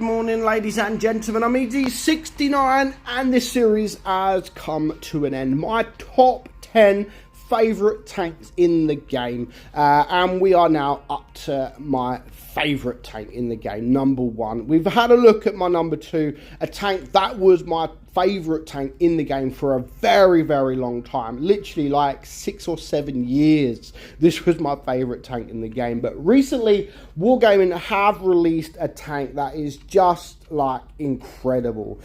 morning, ladies and gentlemen. I'm meadsy69 and this series has come to an end. My top 10 favourite tanks in the game, and we are now up to my favourite tank in the game, number 1. We've had a look at my number 2, a tank that was my favourite tank in the game for a very, very long time, literally like 6 or 7 years. This was my favourite tank in the game, but recently Wargaming have released a tank that is just like incredible.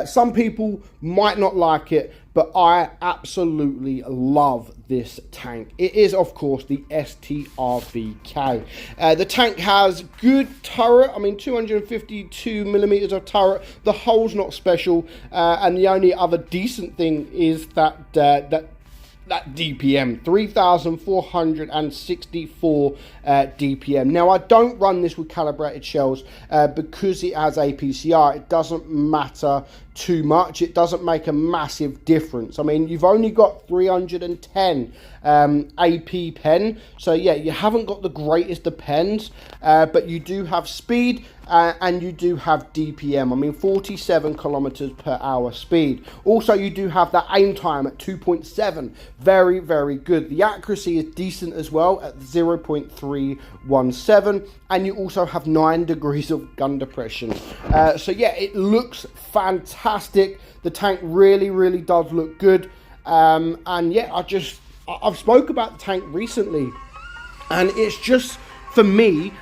Some people might not like it, but I absolutely love this tank. It is, of course, the STRV K. The tank has good turret. I mean, 252 millimeters of turret. The hull's not special, and the only other decent thing is that that DPM, 3,464 DPM. Now, I don't run this with calibrated shells because it has APCR. It doesn't matter too much. It doesn't make a massive difference. I mean, you've only got 310 AP pen, so yeah, you haven't got the greatest of pens, but you do have speed and you do have DPM. I mean, 47 kilometers per hour speed. Also, you do have that aim time at 2.7. Very, very good. The accuracy is decent as well at 0.317, and you also have 9 degrees of gun depression. So yeah, it looks fantastic. The tank really, really does look good. And yeah, I've spoke about the tank recently, and it's just, for me,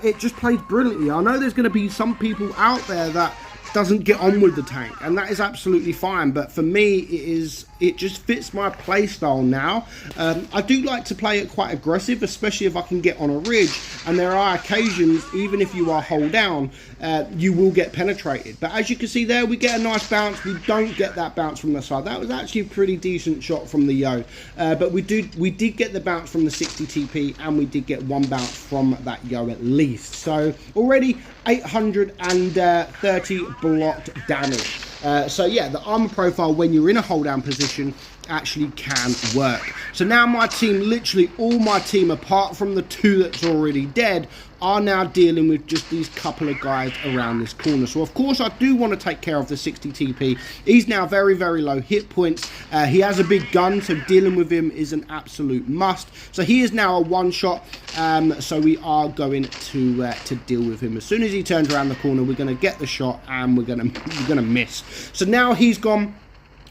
it just plays brilliantly. I know there's going to be some people out there that doesn't get on with the tank, and that is absolutely fine, but for me it just fits my play style now. I do like to play it quite aggressive, especially if I can get on a ridge, and there are occasions, even if you are hull down, you will get penetrated. But as you can see there, we get a nice bounce. We don't get that bounce from the side. That was actually a pretty decent shot from the Yo, but we did get the bounce from the 60 TP, and we did get 1 bounce from that Yo at least. So already 830 blocked damage. So yeah, the armor profile when you're in a hold down position actually can work. So now my team, literally all my team apart from the 2 that's already dead, are now dealing with just these couple of guys around this corner. So of course I do want to take care of the 60 TP. He's now very, very low hit points. He has a big gun, so dealing with him is an absolute must. So he is now a 1-shot. So we are going to deal with him. As soon as he turns around the corner, we're going to get the shot, and we're going to miss. So now he's gone.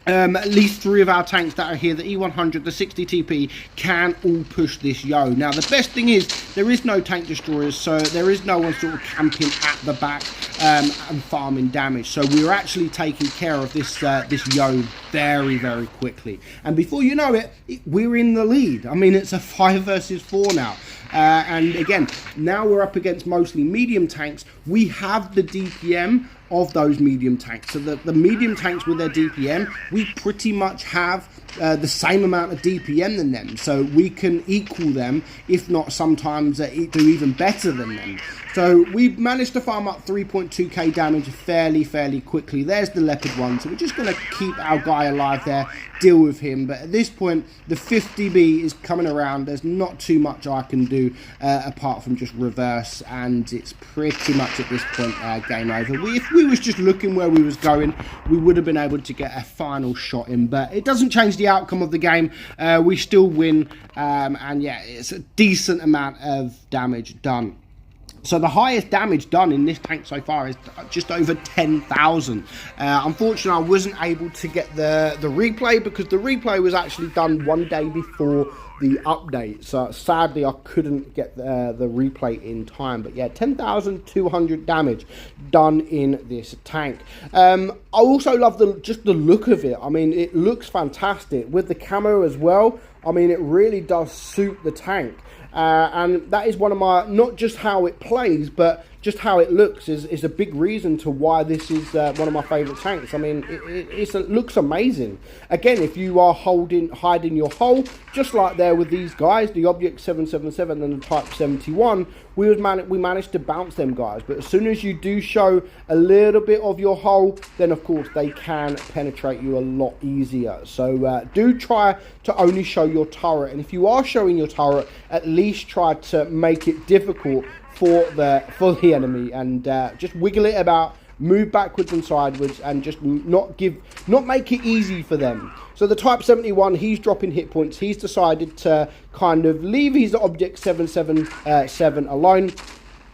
At least 3 of our tanks that are here, the E100, the 60 TP, can all push this Yo. Now, the best thing is there is no tank destroyers, so there is no one sort of camping at the back and farming damage. So we're actually taking care of this this Yo very, very quickly. And before you know it, we're in the lead. I mean, it's a 5 versus 4 now. And again, now we're up against mostly medium tanks. We have the DPM of those medium tanks. So the medium tanks with their DPM, we pretty much have the same amount of DPM than them. So we can equal them, if not sometimes do even better than them. So we've managed to farm up 3.2k damage fairly quickly. There's the leopard one. So we're just going to keep our guy alive there, deal with him. But at this point, the 50B is coming around. There's not too much I can do apart from just reverse. And it's pretty much at this point game over. If we was just looking where we was going, we would have been able to get a final shot in. But it doesn't change the outcome of the game. We still win. And yeah, it's a decent amount of damage done. So the highest damage done in this tank so far is just over 10,000. Unfortunately, I wasn't able to get the replay because the replay was actually done 1 day before the update. So sadly, I couldn't get the replay in time. But yeah, 10,200 damage done in this tank. I also love just the look of it. I mean, it looks fantastic with the camo as well. I mean, it really does suit the tank. And that is one of my, not just how it plays, but just how it looks is a big reason to why this is one of my favourite tanks. I mean, it looks amazing. Again, if you are hiding your hull, just like there with these guys, the Object 777 and the Type 71, we managed to bounce them guys. But as soon as you do show a little bit of your hull, then of course they can penetrate you a lot easier. So do try to only show your turret. And if you are showing your turret, at least try to make it difficult for the enemy, and just wiggle it about, move backwards and sideways, and just not make it easy for them. So the Type 71, he's dropping hit points. He's decided to kind of leave his Object 777 alone.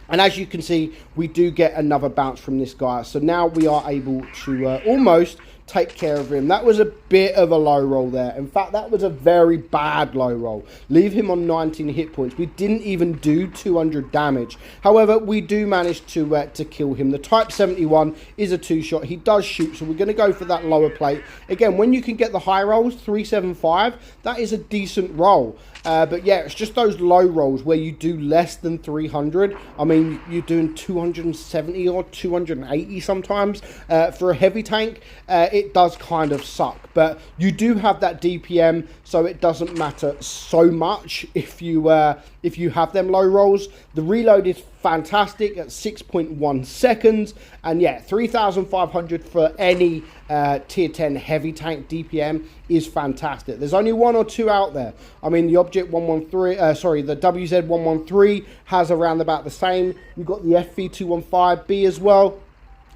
And as you can see, we do get another bounce from this guy. So now we are able to almost take care of him. That was a bit of a low roll there. In fact, that was a very bad low roll. Leave him on 19 hit points. We didn't even do 200 damage. However, we do manage to kill him. The Type 71 is a 2-shot. He does shoot, so we're going to go for that lower plate. Again, when you can get the high rolls, 375, that is a decent roll. But yeah, it's just those low rolls where you do less than 300. I mean, you're doing 270 or 280 sometimes for a heavy tank. It does kind of suck, but you do have that DPM, so it doesn't matter so much if you have them low rolls. The reload is fantastic at 6.1 seconds, and yeah, 3,500 for any tier 10 heavy tank DPM is fantastic. There's only one or two out there. I mean, the Object 113, the WZ 113 has around about the same. You've got the FV215B as well.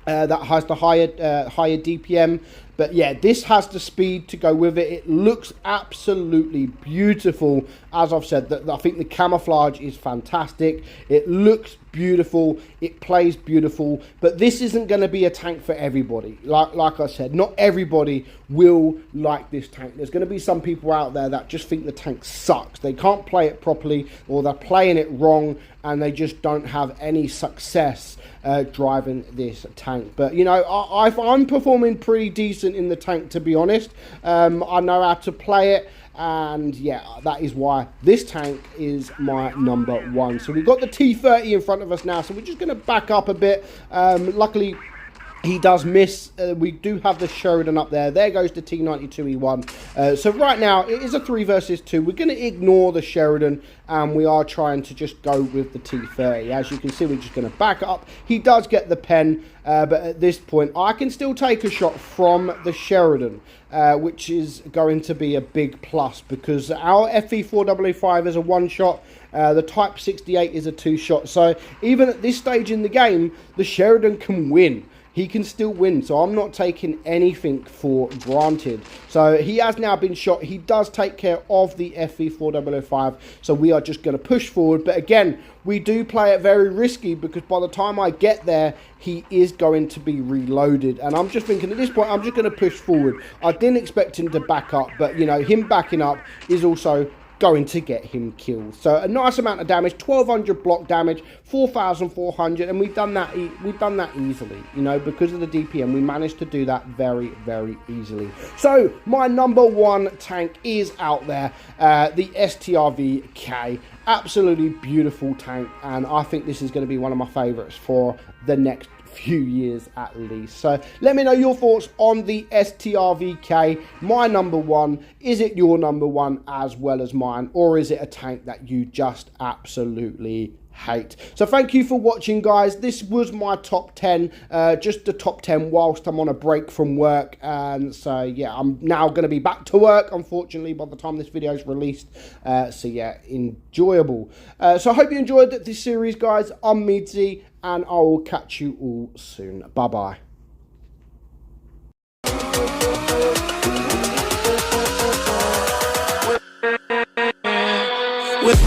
That has the higher DPM, but yeah, this has the speed to go with it. It looks absolutely beautiful. As I've said, I think the camouflage is fantastic. It looks beautiful. It plays beautiful. But this isn't going to be a tank for everybody. Like I said, not everybody will like this tank. There's going to be some people out there that just think the tank sucks. They can't play it properly, or they're playing it wrong, and they just don't have any success driving this tank. But you know, I'm performing pretty decent in the tank, to be honest. I know how to play it, and yeah, that is why this tank is my number one. So we've got the T30 in front of us now, so we're just going to back up a bit. Luckily, he does miss. We do have the Sheridan up there. There goes the T92E1. So right now, it is a 3 versus 2. We're going to ignore the Sheridan, and we are trying to just go with the T30. As you can see, we're just going to back up. He does get the pen, but at this point, I can still take a shot from the Sheridan, which is going to be a big plus, because our FE405 is a 1-shot. The Type 68 is a 2-shot. So even at this stage in the game, the Sheridan can win. He can still win, so I'm not taking anything for granted. So he has now been shot. He does take care of the FE405, so we are just going to push forward. But again, we do play it very risky, because by the time I get there, he is going to be reloaded. And I'm just thinking, at this point, I'm just going to push forward. I didn't expect him to back up, but you know, him backing up is also going to get him killed. So a nice amount of damage, 1,200 block damage, 4,400, and we've done that easily, you know, because of the DPM. We managed to do that very, very easily. So my number one tank is out there, the STRV K. Absolutely beautiful tank, and I think this is going to be one of my favorites for the next few years at least. So let me know your thoughts on the STRV K. My number one, is it your number one as well as mine, or is it a tank that you just absolutely hate? So thank you for watching, guys. This was my top 10, just the top 10 whilst I'm on a break from work. And so yeah, I'm now going to be back to work, unfortunately, by the time this video is released. So yeah, enjoyable. So I hope you enjoyed this series, guys. I'm Meadsy, and I will catch you all soon. Bye bye. With